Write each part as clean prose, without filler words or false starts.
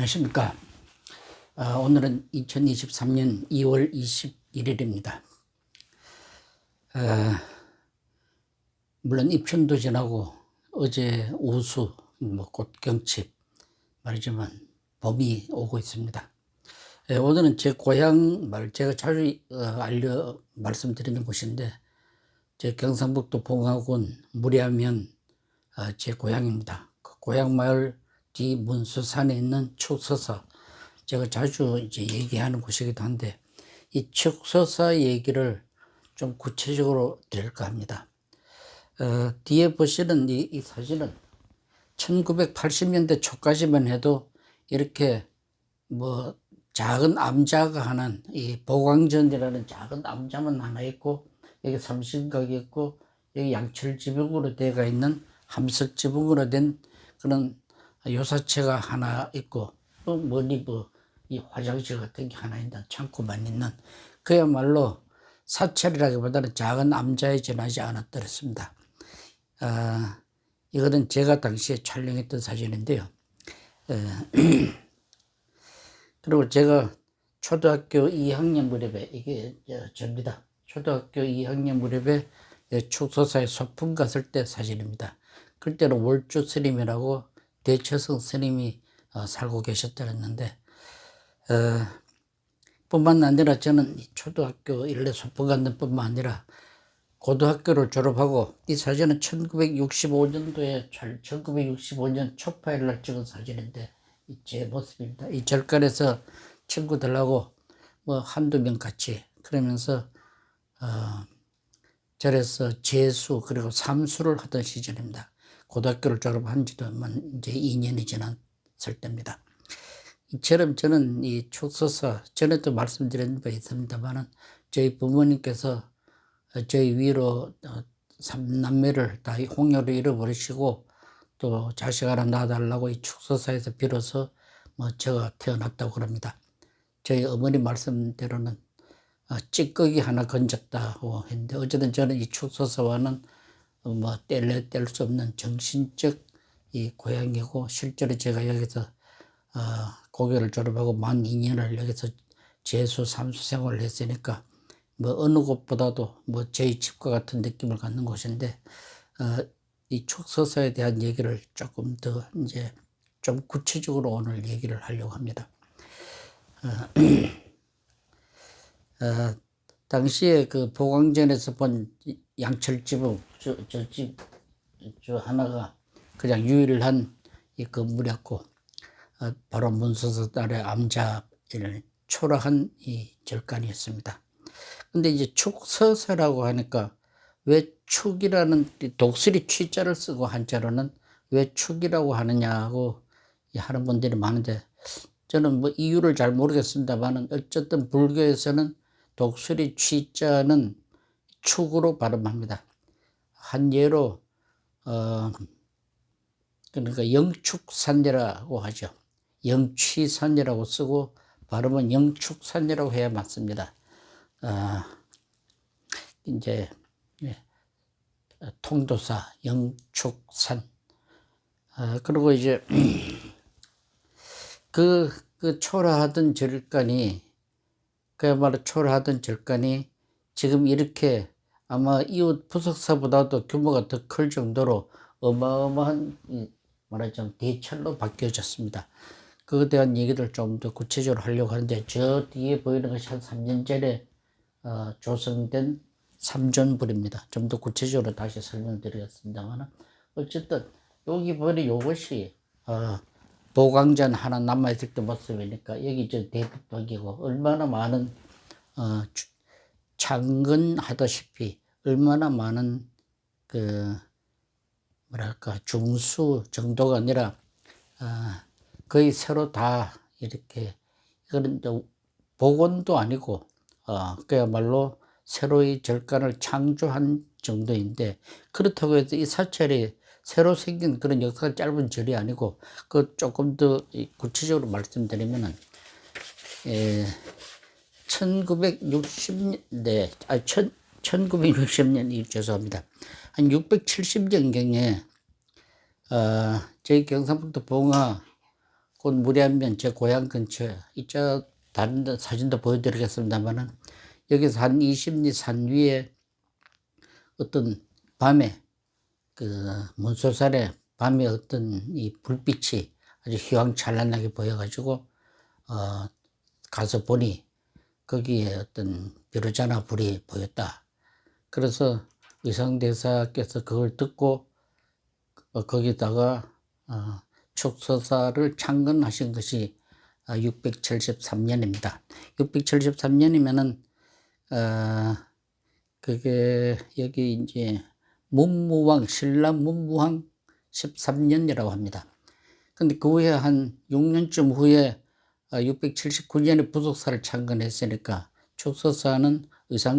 안녕하십니까. 오늘은 2023년 2월 21일입니다. 물론 입춘도 지나고 어제 우수, 꽃경칩 말이지만 봄이 오고 있습니다. 오늘은 제 고향 제가 자주 말씀드리는 곳인데, 제 경상북도 봉화군 무례하면 제 고향입니다. 그 고향 마을 뒤 문수산에 있는 축서사, 제가 자주 이제 얘기하는 곳이기도 한데, 이 축서사 얘기를 좀 구체적으로 드릴까 합니다. 뒤에 보시는 이 사진은 1980년대 초까지만 해도 이렇게 작은 암자가 하나는, 이 보광전이라는 작은 암자만 하나 있고, 여기 삼신각이 있고, 여기 양철지붕으로 되어 있는 함석지붕으로 된 그런 요사체가 하나 있고, 멀리 이 화장실 같은 게 하나 있는, 창고만 있는, 그야말로 사찰이라기보다는 작은 암자에 지나지 않았더랬습니다. 이거는 제가 당시에 촬영했던 사진인데요. 그리고 제가 초등학교 2학년 무렵에, 이게 접니다. 초등학교 2학년 무렵에 축소사에 소풍 갔을 때 사진입니다. 그때는 월주 스님이라고 대처성 스님이 살고 계셨다는데, 뿐만 아니라 저는 초등학교 일례 소풍 갔는 뿐만 아니라 고등학교를 졸업하고, 이 사진은 1965년 초파일 날 찍은 사진인데, 제 모습입니다. 이 절간에서 친구들하고 한두 명 같이 그러면서 절에서 재수 그리고 삼수를 하던 시절입니다. 고등학교를 졸업한 지도 이제 2년이 지났을 때입니다. 이처럼 저는 이 축서사, 전에도 말씀드린 바 있습니다만은, 저희 부모님께서 저희 위로 3남매를 다 홍요로 잃어버리시고, 또 자식 하나 낳아달라고 이 축서사에서 빌어서 제가 태어났다고 그럽니다. 저희 어머니 말씀대로는 찌꺼기 하나 건졌다고 했는데, 어쨌든 저는 이 축서사와는 뗄 수 없는 정신적 이 고향이고, 실제로 제가 여기서 고교를 졸업하고 만 2년을 여기서 재수 삼수 생활을 했으니까 어느 곳보다도 저희 집과 같은 느낌을 갖는 곳인데, 이 축서사에 대한 얘기를 조금 더 이제 좀 구체적으로 오늘 얘기를 하려고 합니다. 당시에 그 보광전에서 본 양철지붕 저 하나가 그냥 유일한 이 건물이었고, 바로 문서서 아래 암자를 초라한 이 절간이었습니다. 근데 이제 축서사라고 하니까, 왜 축이라는 독수리 취자를 쓰고 한자로는 왜 축이라고 하느냐고 하는 분들이 많은데, 저는 이유를 잘 모르겠습니다만, 어쨌든 불교에서는 독수리 취자는 축으로 발음합니다. 한 예로 그러니까 영축산이라고 하죠. 영취산이라고 쓰고 발음은 영축산이라고 해야 맞습니다. 이제 통도사 영축산. 그리고 이제 그 초라하던 절간이, 그야말로 초라하던 절간이 지금 이렇게 아마 이웃 부석사보다도 규모가 더 클 정도로 어마어마한 말하자면 대철로 바뀌어졌습니다. 그에 대한 얘기를 좀 더 구체적으로 하려고 하는데, 저 뒤에 보이는 것이 한 3년 전에 조성된 삼존불입니다. 좀 더 구체적으로 다시 설명드리겠습니다만, 어쨌든 여기 보이는 이것이 보광전 하나 남아있을 때 모습이니까, 여기 저 대빛박이고, 얼마나 많은 창근하다시피 얼마나 많은 중수 정도가 아니라 거의 서로 다 이렇게, 이거는 복원도 아니고 그야말로 새로이 절간을 창조한 정도인데, 그렇다고 해서 이 사찰이 새로 생긴 그런 역사가 짧은 절이 아니고, 조금 더 구체적으로 말씀드리면은 1960년이 죄송합니다. 한 670년경에 저희 경상북도 봉화 곧 무리하면 제 고향 근처, 이쪽 다른 데 사진도 보여드리겠습니다만은, 여기서 한 20리 산 위에 어떤 밤에 문소산에 밤에 어떤 이 불빛이 아주 휘황찬란하게 보여가지고 가서 보니 거기에 어떤 벼르자나 불이 보였다. 그래서 의상대사께서 그걸 듣고 거기다가 축서사를 창건하신 것이 673년입니다. 673년이면은 그게 여기 이제 문무왕, 신라 문무왕 13년이라고 합니다. 근데 그 후에 한 6년쯤 후에 679년에 부속사를 창건했으니까 축서사는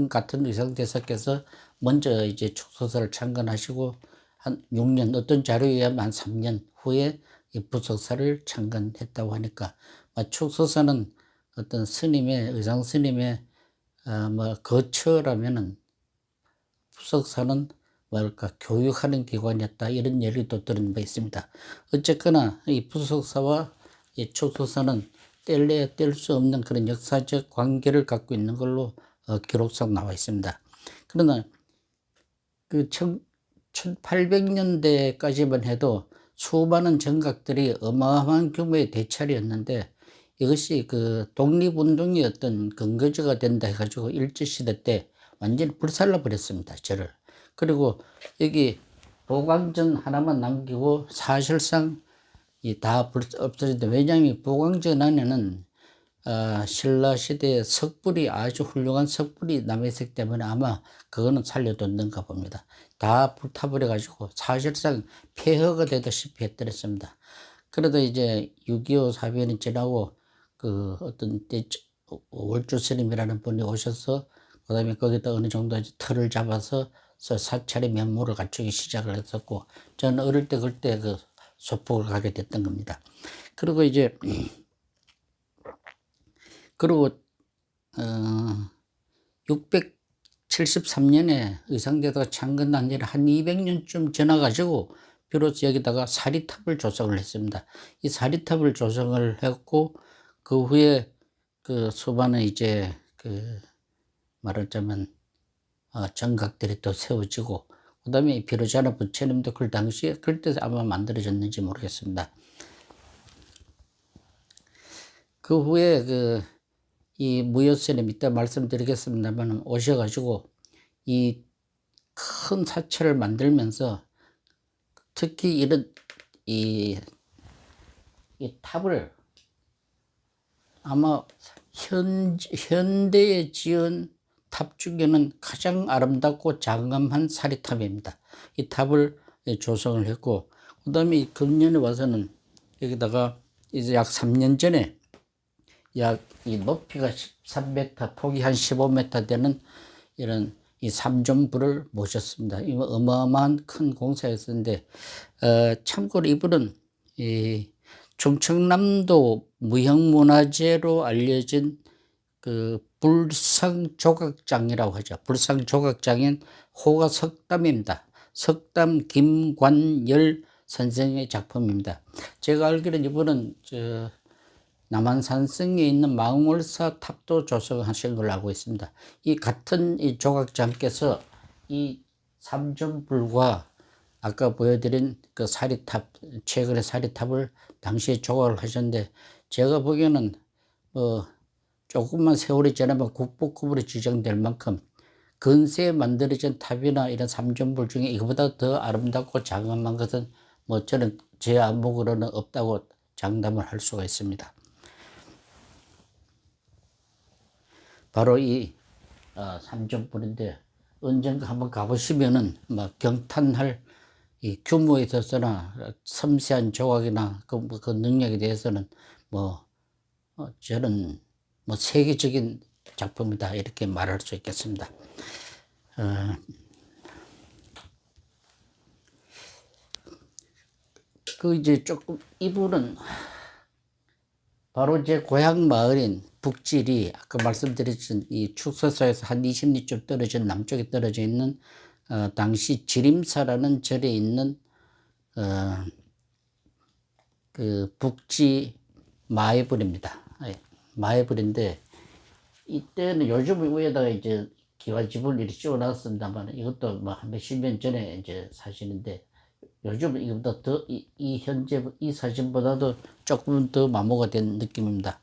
같은 의상대사께서 먼저 이제 축서사를 창건하시고 한 6년, 어떤 자료에 의하면 한 3년 후에 이 부석사를 창건했다고 하니까 축서사는 어떤 스님의, 의상 스님의 거처라면은 부석사는 뭐랄까 교육하는 기관이었다, 이런 얘기도 들은 바 있습니다. 어쨌거나 이 부석사와 이 축서사는 뗄래야 뗄 수 없는 그런 역사적 관계를 갖고 있는 걸로 기록상 나와 있습니다. 그러나 그 1800년대까지만 해도 수많은 정각들이 어마어마한 규모의 대찰이었는데, 이것이 그 독립운동의 어떤 근거지가 된다 해가지고 일제시대 때 완전히 불살라 버렸습니다, 저를. 그리고 여기 보광전 하나만 남기고 사실상 다 없어졌는데, 왜냐하면 보광전 안에는 신라시대의 석불이, 아주 훌륭한 석불이 남아있기 때문에 아마 그거는 살려뒀는가 봅니다. 다 불타버려가지고 사실상 폐허가 되다시피 해버렸습니다. 그러다 이제 6.25 사변이 지나고 그 어떤 월주 스님이라는 분이 오셔서 그 다음에 거기다 어느 정도 이제 틀을 잡아서 사찰의 면모를 갖추기 시작을 했었고, 저는 어릴 때 그때 그 소폭을 가게 됐던 겁니다. 그리고 이제 그리고 673년에 의상대사가 창건한 지 한 200년쯤 지나가지고 비로소 여기다가 사리탑을 조성을 했습니다. 이 사리탑을 조성을 했고, 그 후에 그 수많은 이제 말하자면 정각들이 또 세워지고, 그 다음에 비로자나 부처님도 그 당시에 그때 아마 만들어졌는지 모르겠습니다. 그 후에 이 무효스님 이따 말씀드리겠습니다만 오셔가지고 이 큰 사찰을 만들면서 특히 이런 이 탑을 아마 현대에 지은 탑 중에는 가장 아름답고 장엄한 사리탑입니다. 이 탑을 조성을 했고, 그 다음에 금년에 와서는 여기다가 이제 약 3년 전에 약 이 높이가 13m, 폭이 한 15m 되는 이런 이 삼존불을 모셨습니다. 이 어마어마한 큰 공사였었는데, 참고로 이분은 이 충청남도 무형문화재로 알려진 그 불상조각장이라고 하죠. 불상조각장인 호가 석담입니다. 석담 김관열 선생의 작품입니다. 제가 알기로는 이분은 남한산성에 있는 망월사 탑도 조성하신 걸로 알고 있습니다. 이 같은 이 조각장께서 이 삼존불과 아까 보여드린 그 사리탑, 최근의 사리탑을 당시에 조각을 하셨는데, 제가 보기에는 조금만 세월이 지나면 국보급으로 지정될 만큼 근세에 만들어진 탑이나 이런 삼존불 중에 이거보다 더 아름답고 장엄한 것은 저는 제 안목으로는 없다고 장담을 할 수가 있습니다. 바로 이 삼존불인데, 언젠가 한번 가보시면은 경탄할 이 규모에 있어서나 섬세한 조각이나 그 능력에 대해서는 저는 세계적인 작품이다, 이렇게 말할 수 있겠습니다. 이제 조금 이분은 바로 제 고향 마을인 북질이 아까 말씀드렸던 이 축서사에서 한 20리쯤 떨어진 남쪽에 떨어져 있는 당시 지림사라는 절에 있는 그 북지 마애불입니다. 예, 마애불인데 이때는 요즘 위에다가 이제 기와집을 이렇게 씌워놨습니다만 이것도 뭐 한 몇십 년 전에 이제 사진인데 요즘 이거보다 더 이 현재 이 사진보다도 조금 더 마모가 된 느낌입니다.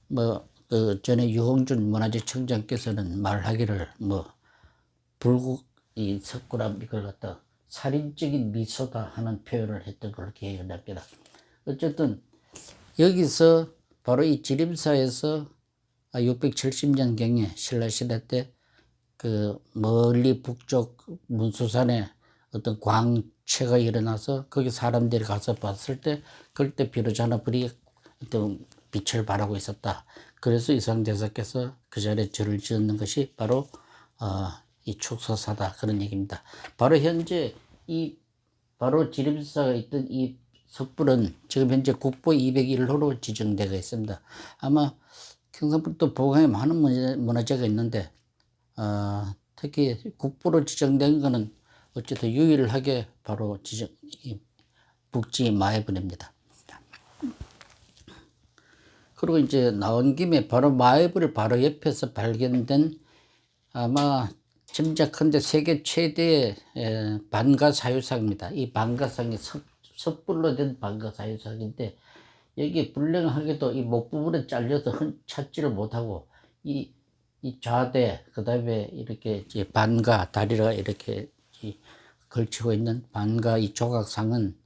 뭐 그 전에 유홍준 문화재청장께서는 말하기를 뭐 불국 이 석굴암 이걸 갖다 살인적인 미소다 하는 표현을 했던 걸로 기억이 납니다. 어쨌든 여기서 바로 이 지림사에서 670년경에 신라시대 때 그 멀리 북쪽 문수산에 어떤 광채가 일어나서 거기 사람들이 가서 봤을 때 그때 비로자나불이 어떤 빛을 발하고 있었다. 그래서 이상대사께서 그 자리에 절을 지었는 것이 바로 이 축서사다 그런 얘기입니다. 바로 현재 이 바로 지림사가 있던 이 석불은 지금 현재 국보 201호로 지정되어 있습니다. 아마 경상북도 보강에 많은 문화재가 있는데 특히 국보로 지정된 것은 어쨌든 유일하게 바로 북지 마애불입니다. 그리고 이제 나온 김에 바로 마애불 바로 옆에서 발견된 아마 짐작컨대 세계 최대의 반가사유상입니다. 이 반가상이 석불로 된 반가사유상인데 여기 불량하게도 이 목 부분에 잘려서 찾지를 못하고 이 좌대 그 다음에 이렇게 이제 반가 다리가 이렇게 걸치고 있는 반가 이 조각상은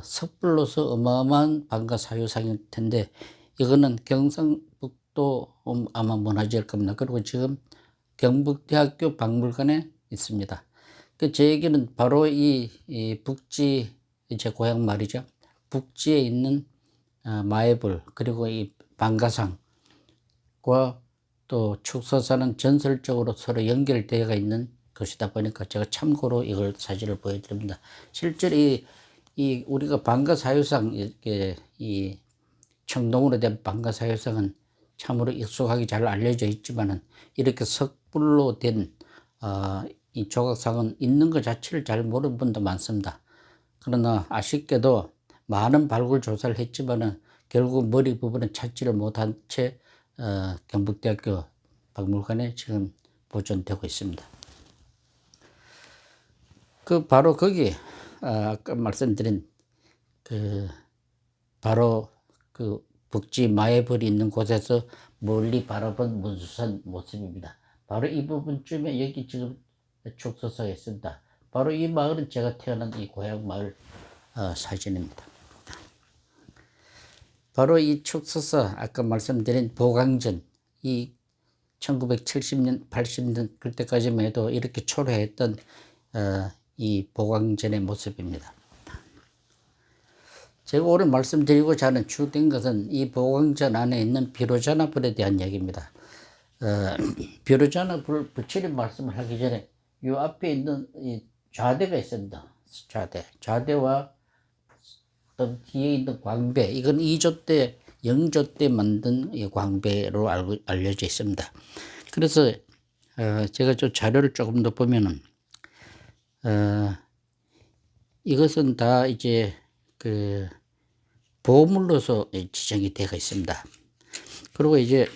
석불로서 어마어마한 반가사유상일 텐데 이거는 경상북도 아마 문화재일 겁니다. 그리고 지금 경북대학교 박물관에 있습니다. 제 얘기는 바로 이 북지 제 고향 말이죠. 북지에 있는 마애불 그리고 이 반가상과 또 축서사는 전설적으로 서로 연결되어 있는 것이다 보니까 제가 참고로 이걸 사진을 보여드립니다. 실제로 이 우리가 반가사유상 이렇게 이 청동으로 된 반가사유상은 참으로 익숙하게 잘 알려져 있지만은 이렇게 석불로 된 이 조각상은 있는 것 자체를 잘 모르는 분도 많습니다. 그러나 아쉽게도 많은 발굴 조사를 했지만은 결국 머리 부분은 찾지를 못한 채 경북대학교 박물관에 지금 보존되고 있습니다. 그 바로 거기 아까 말씀드린 그 바로 그 북지 마애불이 있는 곳에서 멀리 바라본 문수산 모습입니다. 바로 이 부분쯤에 여기 지금 축소사가 있습니다. 바로 이 마을은 제가 태어난 이 고향 마을 사진입니다. 바로 이 축소사 아까 말씀드린 보강전 이 1970년 80년 그때까지만 해도 이렇게 초래했던 이 보강전의 모습입니다. 제가 오늘 말씀드리고자 하는 주된 것은 이 보강전 안에 있는 비로자나불에 대한 얘기입니다. 비로자나불 부처님 말씀을 하기 전에 이 앞에 있는 이 좌대가 있습니다. 좌대와 또 뒤에 있는 광배, 이건 2조 때, 영조 때 만든 이 광배로 알려져 있습니다. 그래서 제가 저 자료를 조금 더 보면은 이것은 다 이제 그 보물로서 지정이 되어 있습니다. 그리고 이제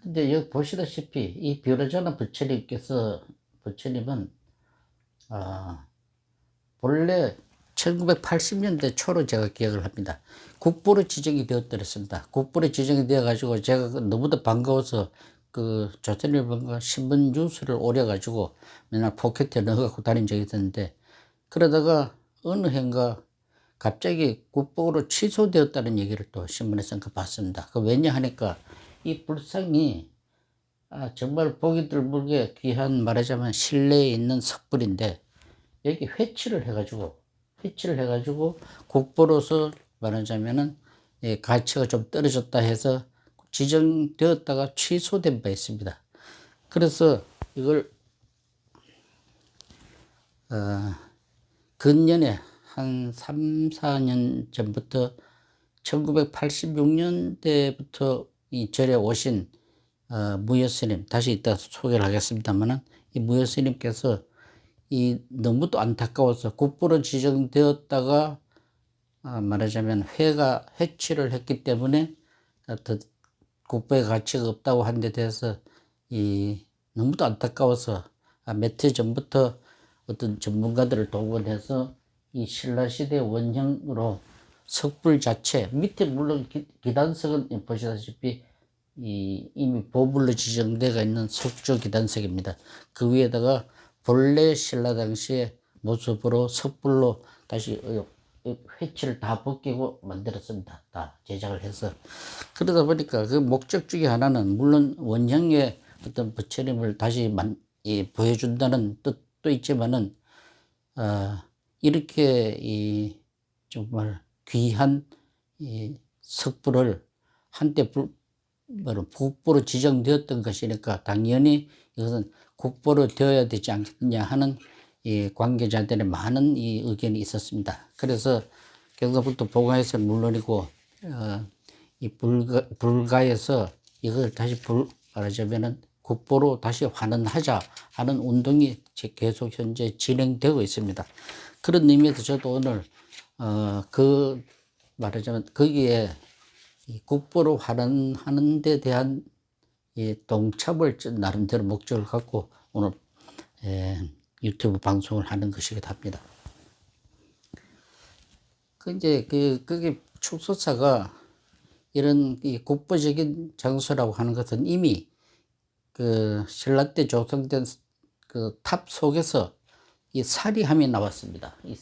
근데 여기 보시다시피 이 비로자나 부처님은 본래 1980년대 초로 제가 기억을 합니다. 국보로 지정이 되었더랬습니다. 국보로 지정이 되어 가지고 제가 너무도 반가워서 그 조선일보가 신문 뉴스를 오려 가지고 맨날 포켓에 넣어 갖고 다닌 적이 있었는데 그러다가 어느 해인가 갑자기 국보로 취소되었다는 얘기를 또 신문에서 봤습니다. 그 왜냐 하니까 이 불상이 정말 보기 드물게 귀한 말하자면 실내에 있는 석불인데 여기 회치를 해가지고 국보로서 말하자면은 가치가 좀 떨어졌다 해서 지정되었다가 취소된 바 있습니다. 그래서 이걸 근년에 한 3, 4년 전부터 1986년대부터 이 절에 오신 무여 스님, 다시 이따 소개를 하겠습니다만은, 이 무여 스님께서 이 너무도 안타까워서 국보로 지정되었다가 말하자면 회치를 했기 때문에 더 국보의 가치가 없다고 한 데 대해서 너무도 안타까워서 몇 해 전부터 어떤 전문가들을 동원해서 이 신라시대 원형으로 석불 자체, 밑에 물론 기단석은 보시다시피 이미 보물로 지정되어 있는 석조 기단석입니다. 그 위에다가 본래 신라 당시의 모습으로 석불로 다시 회치를 다 벗기고 만들었습니다. 다 제작을 해서. 그러다 보니까 그 목적 중에 하나는 물론 원형의 어떤 부처님을 다시 보여준다는 뜻도 있지만은, 이렇게 정말 귀한 석불을 한때 국보로 지정되었던 것이니까 당연히 이것은 국보로 되어야 되지 않겠느냐 하는 관계자들의 많은 의견이 있었습니다. 그래서 경상북도 보가에서는 물론이고 이 불가에서 이걸 다시 말하자면은 국보로 다시 환원하자 하는 운동이 계속 현재 진행되고 있습니다. 그런 의미에서 저도 오늘 말하자면 거기에 국보로 환원하는 데 대한 동참을 나름대로 목적을 갖고 오늘 유튜브 방송을 하는 것이기도 합니다. 그게 축소사가 이런 국보적인 장소라고 하는 것은 이미 신라 때 조성된 탑 속에서 이 사리함이 나왔습니다. 이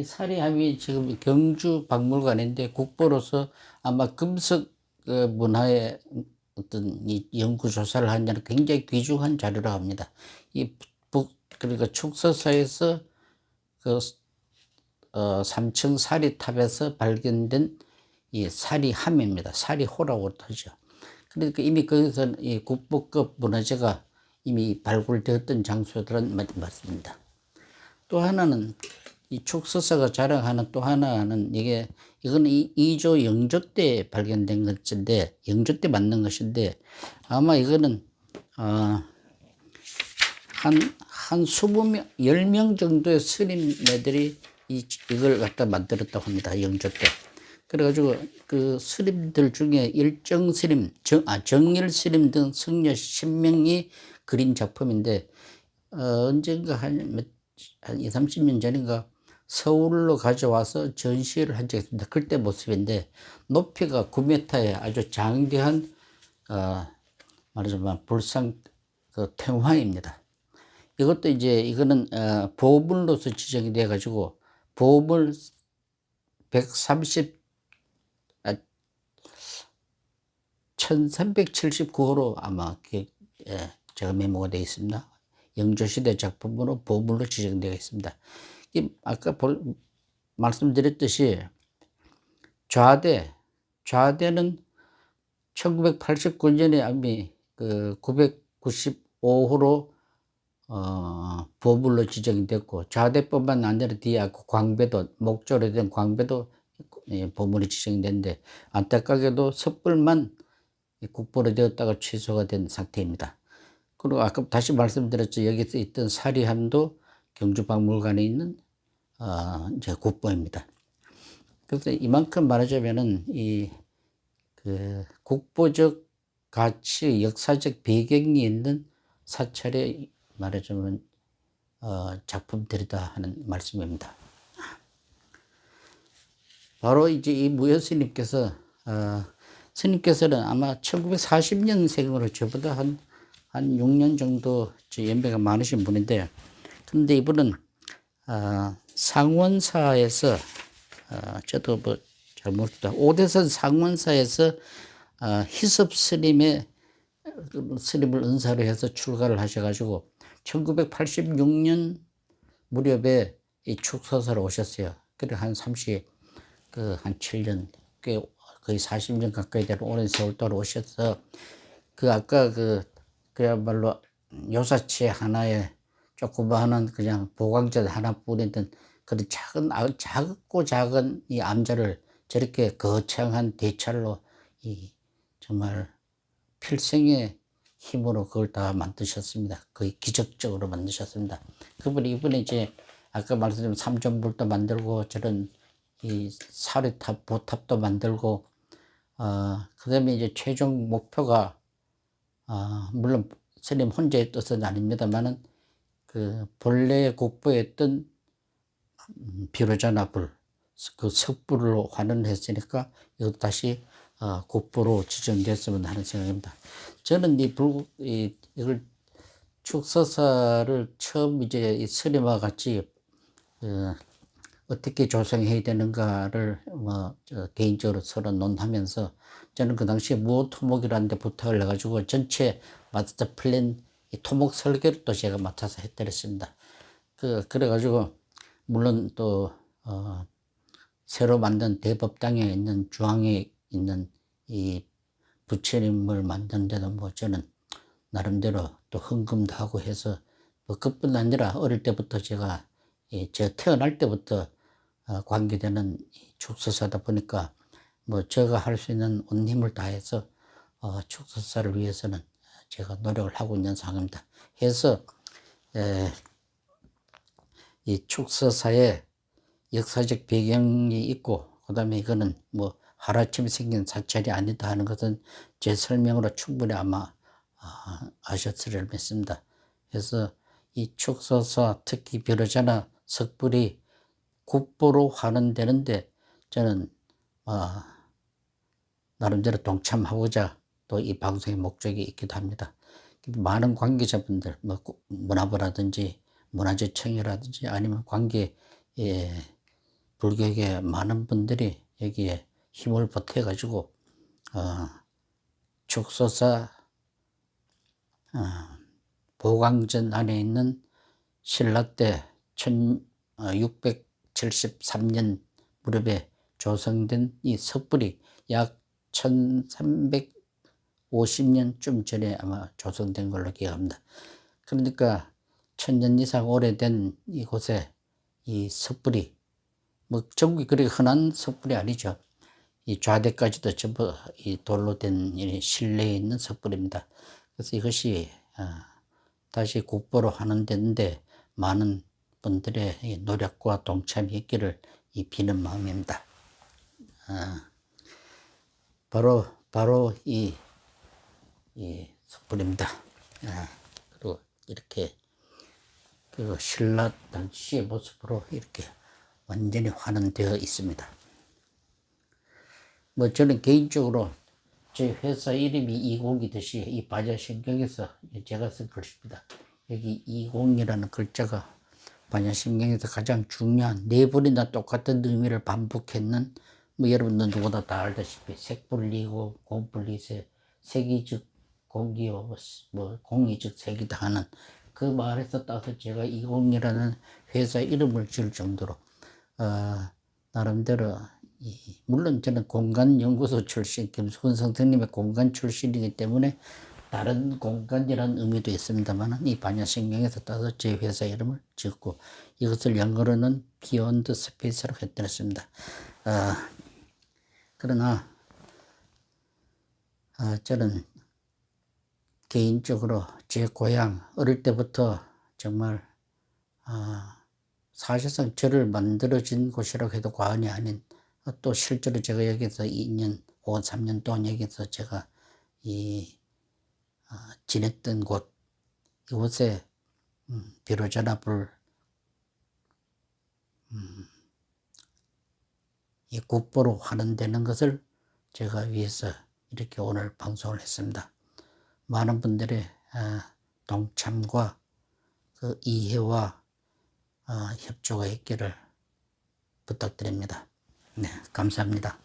사리함이 지금 경주 박물관인데 국보로서 아마 금석 문화의 어떤 연구 조사를 한 데는 굉장히 귀중한 자료라고 합니다. 그러니까 축서사에서 3층 사리탑에서 발견된 이 사리함입니다. 사리호라고 하죠. 그러니까 이미 거기서 이 국보급 문화재가 이미 발굴되었던 장소들은 맞습니다. 또 하나는 이 축서사가 자랑하는 또 하나는 이건 이조 영조 때 발견된 것인데, 영조 때 맞는 것인데, 아마 이거는 한 20명, 10명 정도의 스님네들이 이걸 갖다 만들었다고 합니다. 영조 때. 그래가지고 그 스님들 중에 일정 스님, 정일 스님 등 승려 10명이 그린 작품인데, 언젠가 한 20, 30년 전인가 서울로 가져와서 전시를 한 적이 있습니다. 그때 모습인데, 높이가 9m의 아주 장대한, 말하자면 불상 텐화입니다. 이것도 이거는, 보물로서 지정이 돼가지고, 보물 1379호로 아마 제가 메모가 되어 있습니다. 영조시대 작품으로 보물로 지정되어 있습니다. 아까 말씀드렸듯이 좌대는 1989년에 이미 995호로 보물로 지정이 됐고, 좌대뿐만 아니라 뒤에 광배도, 목조로 된 광배도 보물이 지정이 됐는데, 안타깝게도 석불만 국보로 되었다가 취소가 된 상태입니다. 그리고 아까 다시 말씀드렸죠. 여기서 있던 사리함도 경주박물관에 있는 이제 국보입니다. 그래서 이만큼 말하자면은 국보적 가치, 역사적 배경이 있는 사찰의 말하자면 작품들이다 하는 말씀입니다. 바로 이제 이 무여 스님께서는 아마 1940년생으로 저보다 한 6년 정도 연배가 많으신 분인데, 근데 이분은 상원사에서 저도 잘 모르겠다. 오대선 상원사에서 희섭 스님을 은사로 해서 출가를 하셔가지고 1986년 무렵에 이 축서사로 오셨어요. 그래 한 7년, 거의 40년 가까이 되는 오랜 세월 동안 오셔서 아까 그야말로 요사치 하나에 조그마한 그냥 보광자 하나뿐이던 그런 작고 작은 이 암자를 저렇게 거창한 대찰로 정말 필생의 힘으로 그걸 다 만드셨습니다. 거의 기적적으로 만드셨습니다. 그분이 이번에 이제 아까 말씀드린 삼존불도 만들고 저런 이 사리탑, 보탑도 만들고, 그 다음에 이제 최종 목표가, 물론 스님 혼자의 뜻은 아닙니다만은 그 본래 국보였던 비로자나 불, 그 석불로 환원했으니까 이것도 다시 국보로 지정됐으면 하는 생각입니다. 저는 이걸 축서사를 처음 이제 이 스님과 같이 어떻게 조성해야 되는가를 개인적으로 서로 논하면서 저는 그 당시에 무토목이라는 데 부탁을 해가지고 전체 마스터 플랜 토목 설계를 또 제가 맡아서 해드렸습니다. 그래가지고 물론 또 새로 만든 대법당에 있는 중앙에 있는 이 부처님을 만드는 데도 뭐 저는 나름대로 또 헌금도 하고 해서 뭐 그뿐 아니라 어릴 때부터 제가 태어날 때부터 관계되는 축서사다 보니까 뭐 제가 할 수 있는 온 힘을 다해서 축서사를 위해서는 제가 노력을 하고 있는 상황입니다. 해서 이 축서사에 역사적 배경이 있고, 그 다음에 이거는 뭐 하루아침에 생긴 사찰이 아니다 하는 것은 제 설명으로 충분히 아마 아셨으리라 믿습니다. 그래서 이 축서사, 특히 비로자나 석불이 국보로 환원되는데 저는 나름대로 동참하고자 또 이 방송의 목적이 있기도 합니다. 많은 관계자분들, 뭐 문화부라든지 문화재청이라든지 아니면 불교계 많은 분들이 여기에 힘을 보태가지고 축서사 보광전 안에 있는 신라 때 1673년 무렵에 조성된 이 석불이 약 1350년쯤 전에 아마 조성된 걸로 기억합니다. 그러니까 1000년 이상 오래된 이곳에 이 석불이 뭐 전국이 그렇게 흔한 석불이 아니죠. 이 좌대까지도 전부 이 돌로 된 실내에 있는 석불입니다. 그래서 이것이 다시 국보로 환원되는데 많은 분들의 노력과 동참이 있기를 비는 마음입니다. 바로 이 석불입니다. 그리고 이렇게 그 신라 당시의 모습으로 이렇게 완전히 환원되어 있습니다. 뭐 저는 개인적으로 제 회사 이름이 이공이듯이 이 반야심경에서 제가 쓴 글씨입니다. 여기 이공이라는 글자가 반야심경에서 가장 중요한 네 번이나 똑같은 의미를 반복했는 뭐 여러분들 누구나 다 알다시피 색불리고 공불리세 색이즉 공기요 뭐 공이즉 색이다 하는 그 말에서 따서 제가 이공이라는 회사 이름을 지을 정도로 나름대로 물론 저는 공간연구소 출신 김수근 선생님의 공간 출신이기 때문에 다른 공간이라는 의미도 있습니다만 이 반야심경에서 따서 제 회사 이름을 지었고 이것을 영어로는 비욘드 스페이스라고 해드렸습니다. 그러나 저는 개인적으로 제 고향 어릴 때부터 정말 사실상 저를 만들어진 곳이라고 해도 과언이 아닌 또 실제로 제가 여기서 2년 혹은 3년 동안 여기서 제가 지냈던 곳 이곳에 비로자나 불 이 국보로 환원되는 것을 제가 위해서 이렇게 오늘 방송을 했습니다. 많은 분들의 동참과 그 이해와 협조가 있기를 부탁드립니다. 네, 감사합니다.